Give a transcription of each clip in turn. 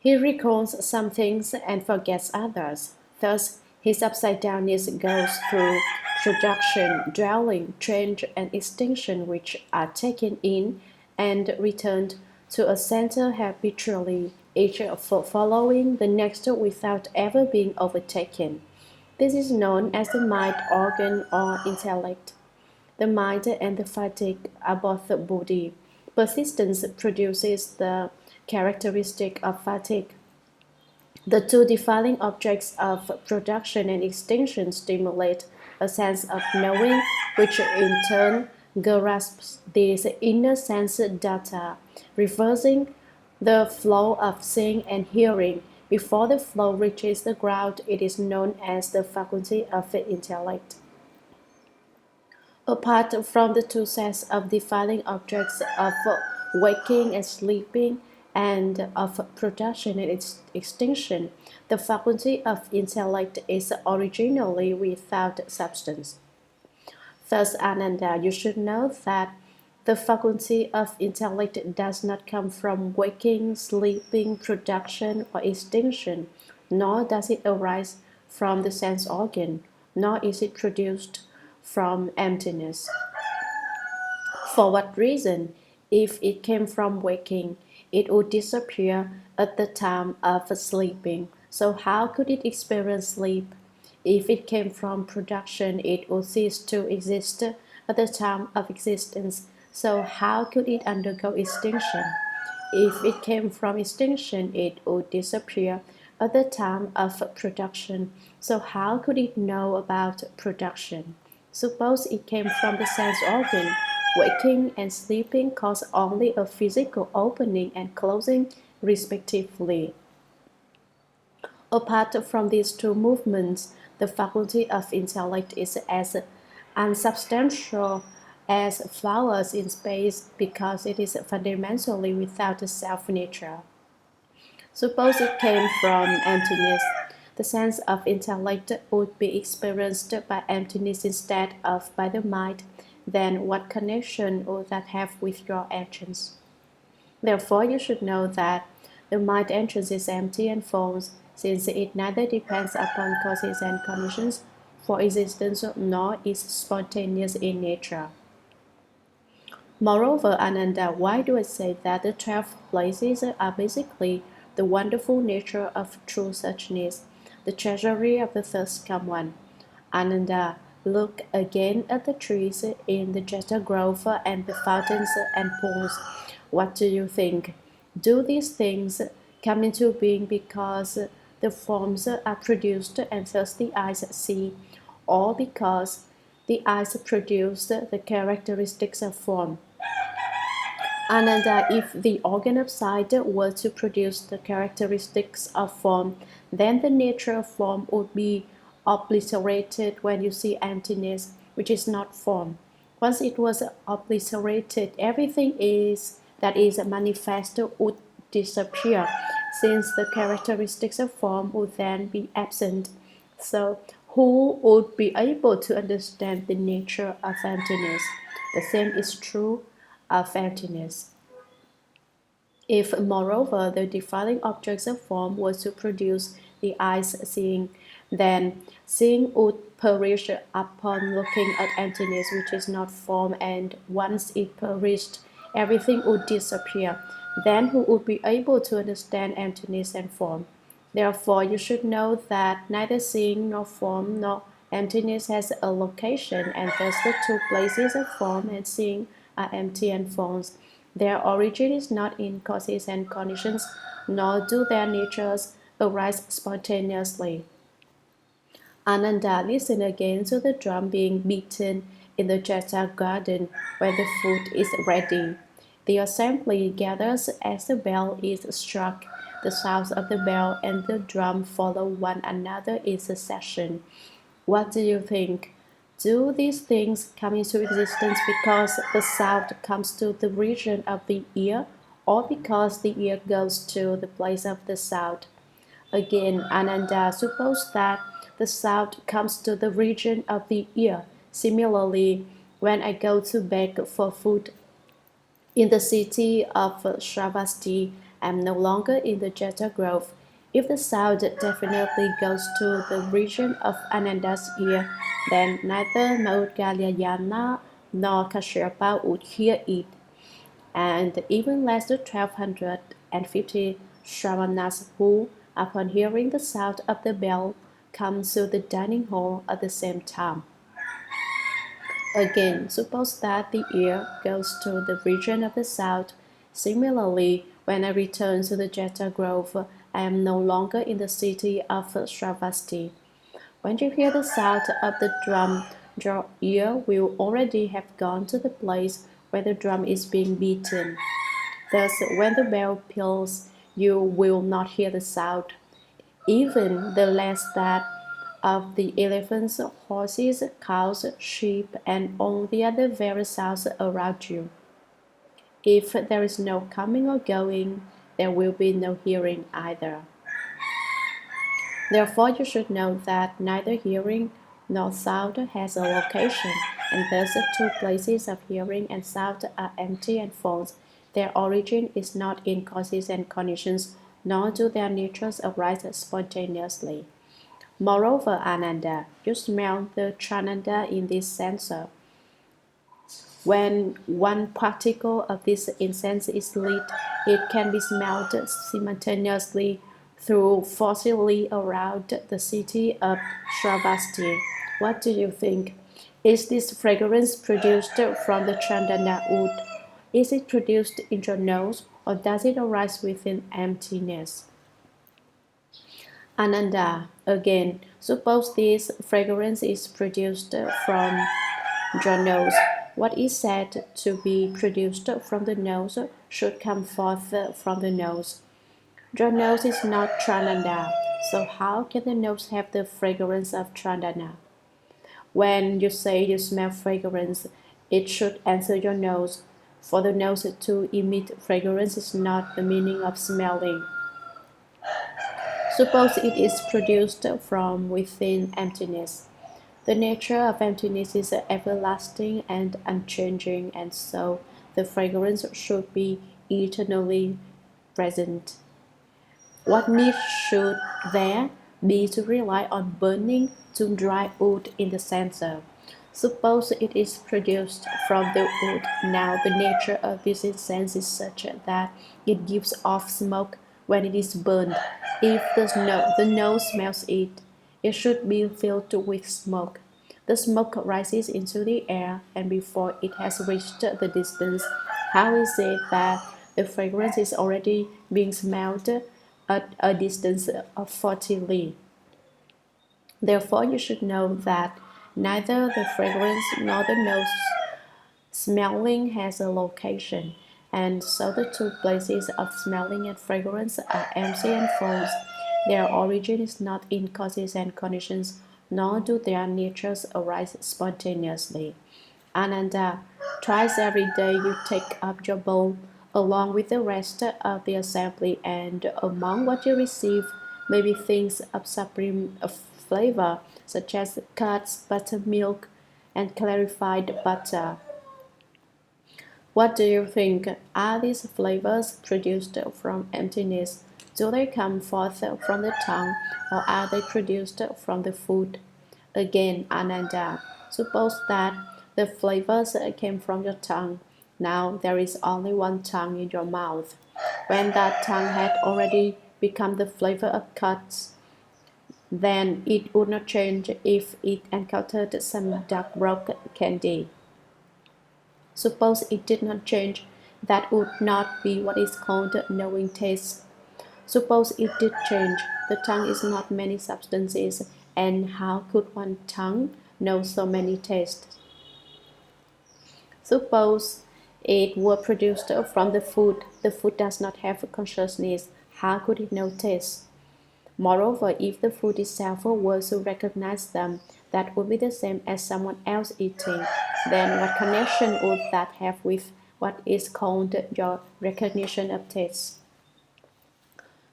He recalls some things and forgets others. Thus, his upside-downness goes through production, dwelling, change, and extinction, which are taken in and returned to a center habitually, each following the next without ever being overtaken. This is known as the mind organ or intellect. The mind and the fatigue are both body. Persistence produces the characteristic of fatigue. The two defining objects of production and extinction stimulate a sense of knowing, which in turn grasps this inner sense data, reversing the flow of seeing and hearing. Before the flow reaches the ground, it is known as the faculty of the intellect. Apart from the two sets of defining objects of waking and sleeping and of production and extinction, the faculty of intellect is originally without substance. Thus, Ananda, you should know that the faculty of intellect does not come from waking, sleeping, production, or extinction, nor does it arise from the sense organ, nor is it produced from emptiness. For what reason? If it came from waking, it would disappear at the time of sleeping. So how could it experience sleep? If it came from production, it would cease to exist at the time of existence. So how could it undergo extinction? If it came from extinction, it would disappear at the time of production. So how could it know about production? Suppose it came from the sense organ. Waking and sleeping cause only a physical opening and closing, respectively. Apart from these two movements, the faculty of intellect is as unsubstantial as flowers in space because it is fundamentally without a self-nature. Suppose it came from emptiness. The sense of intellect would be experienced by emptiness instead of by the mind. Then what connection would that have with your entrance? Therefore, you should know that the mind entrance is empty and false, since it neither depends upon causes and conditions for existence nor is spontaneous in nature. Moreover, Ananda, why do I say that the 12 places are basically the wonderful nature of true suchness, the treasury of the thirsty one? Ananda, look again at the trees in the Jeta Grove and the fountains and pools. What do you think? Do these things come into being because the forms are produced and thus the eyes see, or because the eyes produce the characteristics of form? Ananda, if the organ of sight were to produce the characteristics of form, then the nature of form would be obliterated when you see emptiness, which is not form. Once it was obliterated, everything that is manifest would disappear, since the characteristics of form would then be absent. So, who would be able to understand the nature of emptiness? The same is true of emptiness. If, moreover, the defining objects of form were to produce the eyes seeing, then seeing would perish upon looking at emptiness, which is not form, and once it perished, everything would disappear. Then who would be able to understand emptiness and form? Therefore, you should know that neither seeing nor form nor emptiness has a location, and thus the two places of form and seeing are empty and false. Their origin is not in causes and conditions, nor do their natures arise spontaneously. Ananda, listen again to the drum being beaten in the Jeta garden when the food is ready. The assembly gathers as the bell is struck. The sounds of the bell and the drum follow one another in succession. What do you think? Do these things come into existence because the sound comes to the region of the ear, or because the ear goes to the place of the sound? Again, Ananda, suppose that the sound comes to the region of the ear. Similarly, when I go to beg for food in the city of Shravasti, am no longer in the Jeta Grove. If the sound definitely goes to the region of Ananda's ear, then neither Uddiyana nor Kashyapa would hear it, and even less the 1250 Shramanas who, upon hearing the sound of the bell, come to the dining hall at the same time. Again, suppose that the ear goes to the region of the south. Similarly, when I return to the Jeta Grove, I am no longer in the city of Shravasti. When you hear the sound of the drum, your ear will already have gone to the place where the drum is being beaten. Thus, when the bell peals, you will not hear the sound, even the less that of the elephants, horses, cows, sheep, and all the other various sounds around you. If there is no coming or going, there will be no hearing either. Therefore, you should know that neither hearing nor sound has a location, and thus the two places of hearing and sound are empty and false. Their origin is not in causes and conditions, nor do their natures arise spontaneously. Moreover, Ananda, you smell the Chananda in this censer. When one particle of this incense is lit, it can be smelled simultaneously through forcibly around the city of Shravasti. What do you think? Is this fragrance produced from the Chandana wood? Is it produced in your nose, or does it arise within emptiness? Ananda, again, suppose this fragrance is produced from your nose. What is said to be produced from the nose should come forth from the nose. Your nose is not Trananda, so how can the nose have the fragrance of Trandana? When you say you smell fragrance, it should answer your nose, for the nose to emit fragrance is not the meaning of smelling. Suppose it is produced from within emptiness. The nature of emptiness is everlasting and unchanging, and so the fragrance should be eternally present. What need should there be to rely on burning to dry wood in the censer? Suppose it is produced from the wood. Now the nature of this incense is such that it gives off smoke when it is burned. If the nose smells it, it should be filled with smoke. The smoke rises into the air, and before it has reached the distance, how is it that the fragrance is already being smelled at a distance of 40 li? Therefore, you should know that neither the fragrance nor the nose smelling has a location, and so the two places of smelling and fragrance are empty and false. Their origin is not in causes and conditions, nor do their natures arise spontaneously. Ananda, twice every day you take up your bowl along with the rest of the assembly, and among what you receive may be things of supreme flavor, such as curds, buttermilk, and clarified butter. What do you think? Are these flavors produced from emptiness? Do they come forth from the tongue, or are they produced from the food? Again, Ananda, suppose that the flavors came from your tongue. Now there is only one tongue in your mouth. When that tongue had already become the flavor of cuts, then it would not change if it encountered some dark broken candy. Suppose it did not change, that would not be what is called knowing taste. Suppose it did change, the tongue is not many substances, and how could one tongue know so many tastes? Suppose it were produced from the food does not have consciousness, how could it know taste? Moreover, if the food itself were to recognize them, that would be the same as someone else eating. Then what connection would that have with what is called your recognition of taste?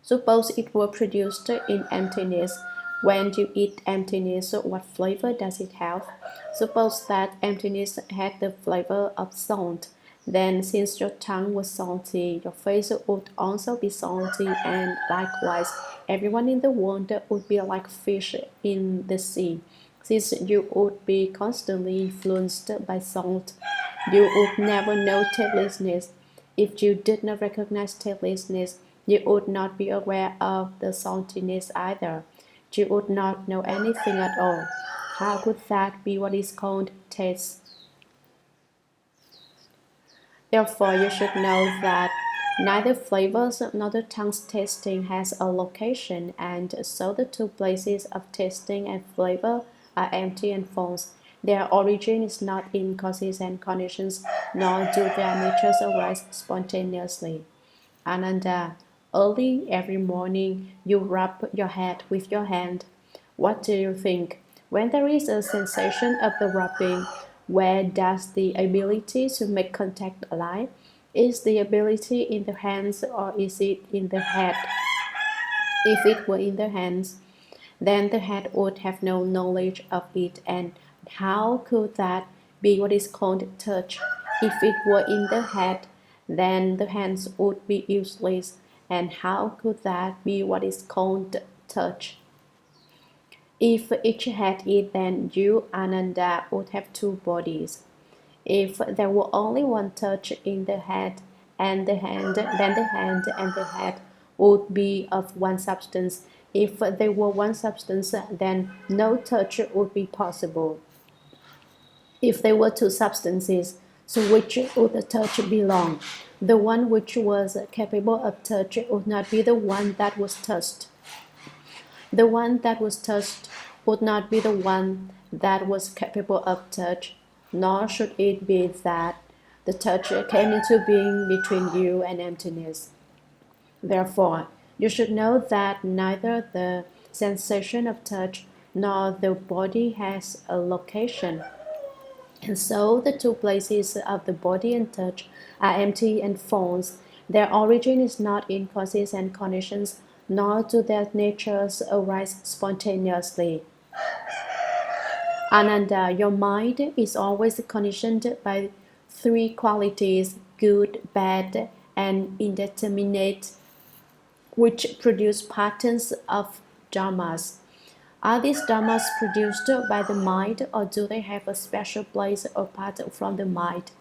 Suppose it were produced in emptiness. When you eat emptiness, what flavor does it have? Suppose that emptiness had the flavor of salt. Then, since your tongue was salty, your face would also be salty, and likewise, everyone in the world would be like fish in the sea. Since you would be constantly influenced by salt, you would never know tastelessness. If you did not recognize tastelessness, you would not be aware of the saltiness either. You would not know anything at all. How could that be what is called taste? Therefore, you should know that neither flavors nor the tongue's tasting has a location, and so the two places of tasting and flavor are empty and false. Their origin is not in causes and conditions, nor do their natures arise spontaneously. Ananda, early every morning you rub your head with your hand. What do you think? When there is a sensation of the rubbing, where does the ability to make contact lie? Is the ability in the hands or is it in the head? If it were in the hands, then the head would have no knowledge of it, and how could that be what is called touch? If it were in the head, then the hands would be useless, and how could that be what is called touch? If each had it, then you, Ananda, would have two bodies. If there were only one touch in the head and the hand, then the hand and the head would be of one substance. If they were one substance, then no touch would be possible. If they were two substances, to which would the touch belong? The one which was capable of touch would not be the one that was touched. The one that was touched would not be the one that was capable of touch, nor should it be that the touch came into being between you and emptiness. Therefore, you should know that neither the sensation of touch nor the body has a location. And so the two places of the body and touch are empty and false. Their origin is not in causes and conditions, nor do their natures arise spontaneously. Ananda, your mind is always conditioned by three qualities, good, bad, and indeterminate, which produce patterns of dharmas. Are these dharmas produced by the mind, or do they have a special place apart from the mind?